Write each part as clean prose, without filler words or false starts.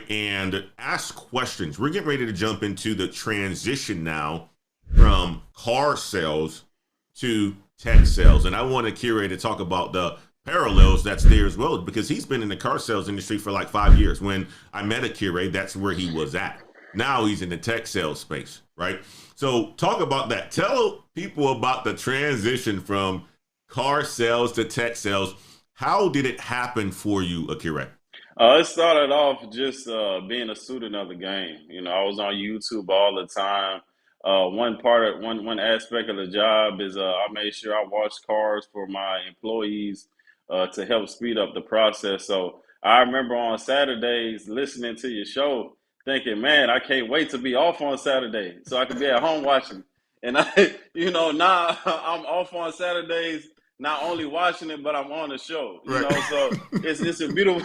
and ask questions. We're getting ready to jump into the transition now from car sales to tech sales. And I want to curate to talk about the parallels that's there as well, because he's been in the car sales industry for like 5 years. When I met Akira, that's where he was at. Now he's in the tech sales space, right? So talk about that. Tell people about the transition from car sales to tech sales. How did it happen for you, Akira? It started off just being a student of the game. I was on YouTube all the time. One aspect of the job is I made sure I washed cars for my employees to help speed up the process. So I remember on Saturdays listening to your show, thinking, "Man, I can't wait to be off on Saturday so I can be at home watching." And now I'm off on Saturdays, not only watching it, but I'm on the show. Right. So it's a beautiful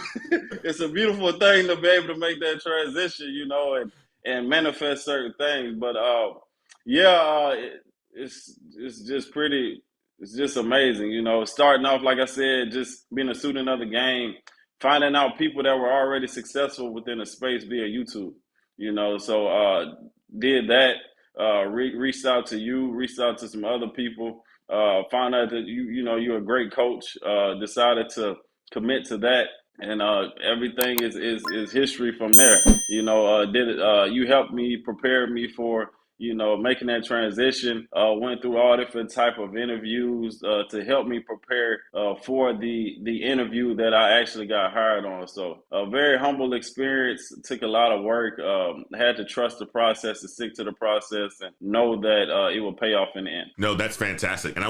it's a beautiful thing to be able to make that transition, and manifest certain things. But yeah, it's just pretty. It's just amazing, Starting off, like I said, just being a student of the game, finding out people that were already successful within the space via YouTube, So did that. Reached out to you, reached out to some other people. Found out that you're a great coach. Decided to commit to that, and everything is history from there. You helped me, prepare me for making that transition. Went through all different type of interviews to help me prepare for the interview that I actually got hired on. So a very humble experience. Took a lot of work. Had to trust the process, to stick to the process, and know that it will pay off in the end. No, that's fantastic. And I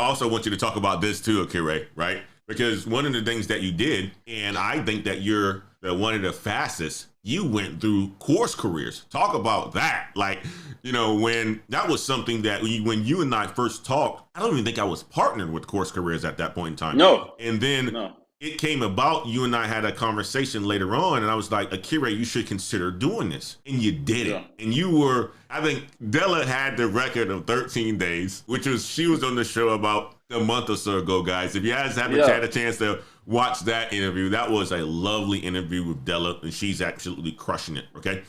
also want you to talk about this too, Akira, right? Because one of the things that you did, and I think that you're one of the fastest, you went through course careers. Talk about that. Like, when that was something that when you and I first talked, I don't even think I was partnered with course careers at that point in time. No. And then No. it came about, you and I had a conversation later on, and I was like, Akira, you should consider doing this. And you did it. Yeah. And I think Della had the record of 13 days, she was on the show about a month or so ago, guys. If you guys haven't had a chance to watch that interview, that was a lovely interview with Della, and she's absolutely crushing it, okay?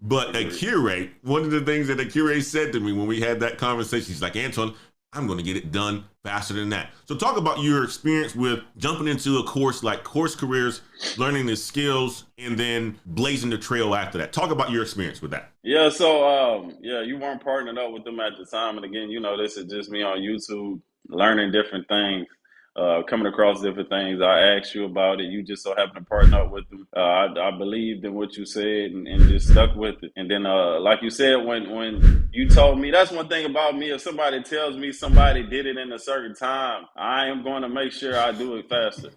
But Akira, one of the things that Akira said to me when we had that conversation, he's like, Antoine, I'm going to get it done faster than that. So talk about your experience with jumping into a course like course careers, learning the skills, and then blazing the trail after that. Talk about your experience with that. Yeah, so you weren't partnered up with them at the time. And again, this is just me on YouTube learning different things, coming across different things. I asked you about it. You just so happened to partner up with them. I believed in what you said and just stuck with it. And then, like you said, when you told me, that's one thing about me. If somebody tells me somebody did it in a certain time, I am going to make sure I do it faster.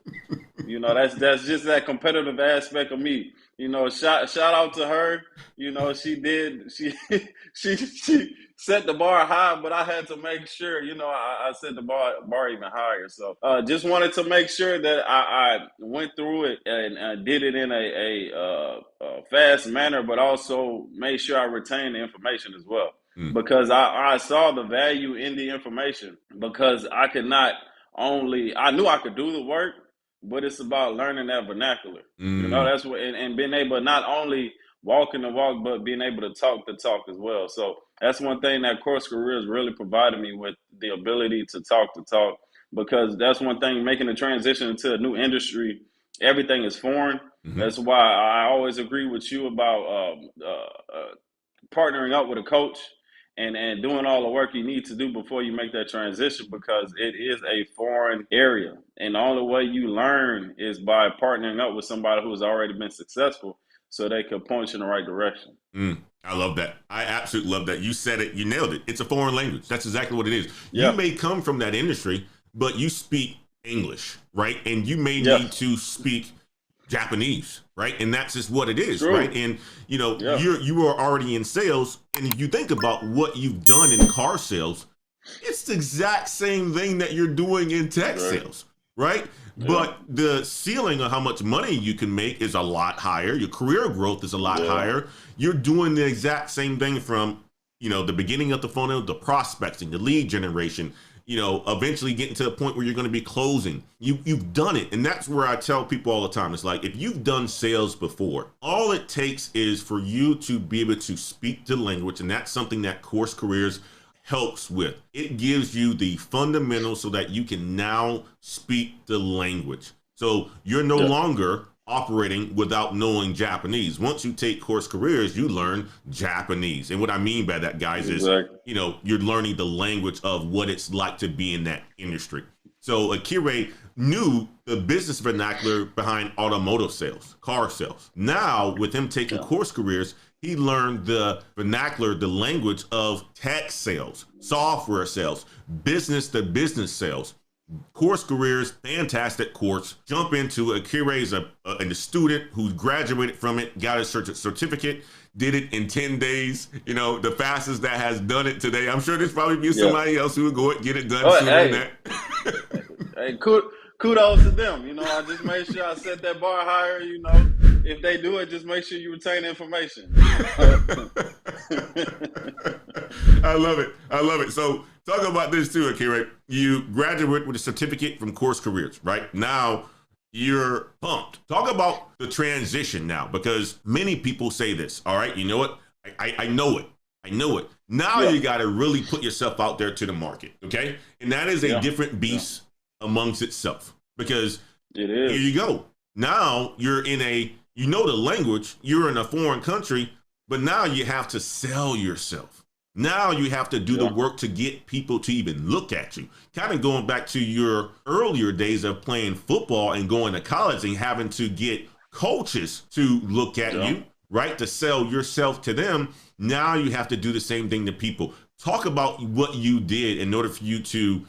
That's just that competitive aspect of me. Shout out to her. She set the bar high, but I had to make sure, I set the bar even higher. So just wanted to make sure that I went through it and did it in a fast manner, but also made sure I retained the information as well. Because I saw the value in the information, because I knew I could do the work, but it's about learning that vernacular. That's what, and being able to not only walking the walk, but being able to talk the talk as well. So that's one thing that course careers really provided me with, the ability to talk the talk, because that's one thing, making the transition into a new industry, everything is foreign. That's why I always agree with you about partnering up with a coach and doing all the work you need to do before you make that transition, because it is a foreign area. And the only way you learn is by partnering up with somebody who has already been successful, so they can point you in the right direction. I love that. I absolutely love that. You said it. You nailed it. It's a foreign language. That's exactly what it is. Yeah. You may come from that industry, but you speak English, right? And you may need to speak Japanese, right? And that's just what it is, True. right? And you are already in sales, and if you think about what you've done in car sales, it's the exact same thing that you're doing in tech sales, right? Yeah. But the ceiling of how much money you can make is a lot higher. Your career growth is a lot higher. You're doing the exact same thing from the beginning of the funnel, the prospecting, the lead generation, eventually getting to a point where you're going to be closing. You've done it. And that's where I tell people all the time. It's like, if you've done sales before, all it takes is for you to be able to speak the language. And that's something that Course Careers helps with. It gives you the fundamentals so that you can now speak the language. So you're no longer operating without knowing Japanese. Once you take Course Careers, you learn Japanese. And what I mean by that, guys, is, you're learning the language of what it's like to be in that industry. So Akira knew the business vernacular behind automotive sales, car sales. Now, with him taking Course Careers, he learned the vernacular, the language of tech sales, software sales, business to business sales. Course Careers, fantastic course. Jump into it. Akira is a student who graduated from it, got a certificate, did it in 10 days. The fastest that has done it today. I'm sure there's probably be somebody else who would go and get it done sooner than that. Hey, kudos to them. I just made sure I set that bar higher. If they do it, just make sure you retain information. I love it. So talk about this too, Akira. You graduate with a certificate from Course Careers, right? Now you're pumped. Talk about the transition now, because many people say this. All right, you know what? I know it. I know it. Now you got to really put yourself out there to the market, okay? And that is a different beast amongst itself, because it is. Here you go. Now you're in the language, you're in a foreign country, but now you have to sell yourself. Now you have to do the work to get people to even look at you. Kind of going back to your earlier days of playing football and going to college and having to get coaches to look at you, right? To sell yourself to them. Now you have to do the same thing to people. Talk about what you did in order for you to,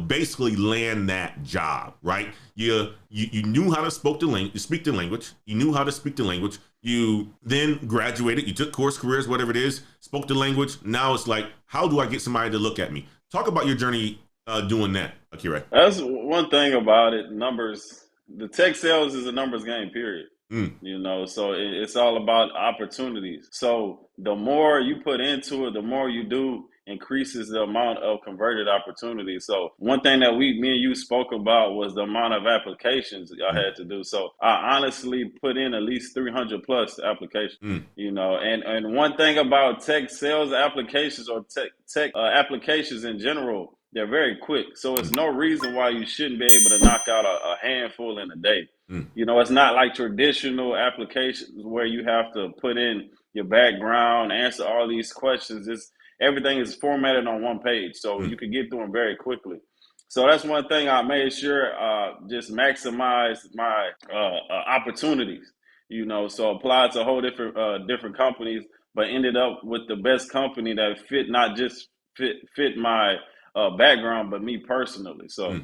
basically land that job, right? You knew how to speak the language. You knew how to speak the language. You then graduated, you took Course Careers, whatever it is, spoke the language. Now it's like, how do I get somebody to look at me? Talk about your journey doing that, Akira. That's one thing about it. Numbers, the tech sales is a numbers game, period. So it's all about opportunities. So the more you put into it, the more you do, increases the amount of converted opportunities. So one thing that me and you spoke about was the amount of applications I had to do. So I honestly put in at least 300 plus applications, and one thing about tech sales applications or tech applications in general, they're very quick. So it's no reason why you shouldn't be able to knock out a handful in a day. It's not like traditional applications where you have to put in your background, answer all these questions. Everything is formatted on one page, so you can get through them very quickly. So that's one thing I made sure just maximize my opportunities. So applied to a whole different companies, but ended up with the best company that fit not just fit my background, but me personally. So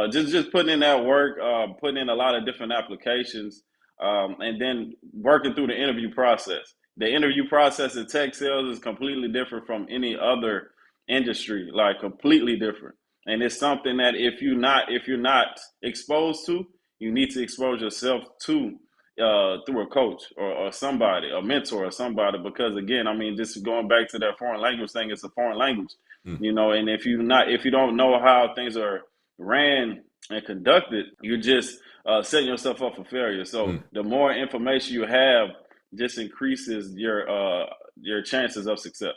just putting in that work, putting in a lot of different applications, and then working through the interview process. The interview process in tech sales is completely different from any other industry, like completely different. And it's something that if you're not exposed to, you need to expose yourself to through a coach or somebody, a mentor or somebody, because again, just going back to that foreign language thing, it's a foreign language, and if you don't know how things are ran and conducted, you're just setting yourself up for failure. So the more information you have, just increases your chances of success.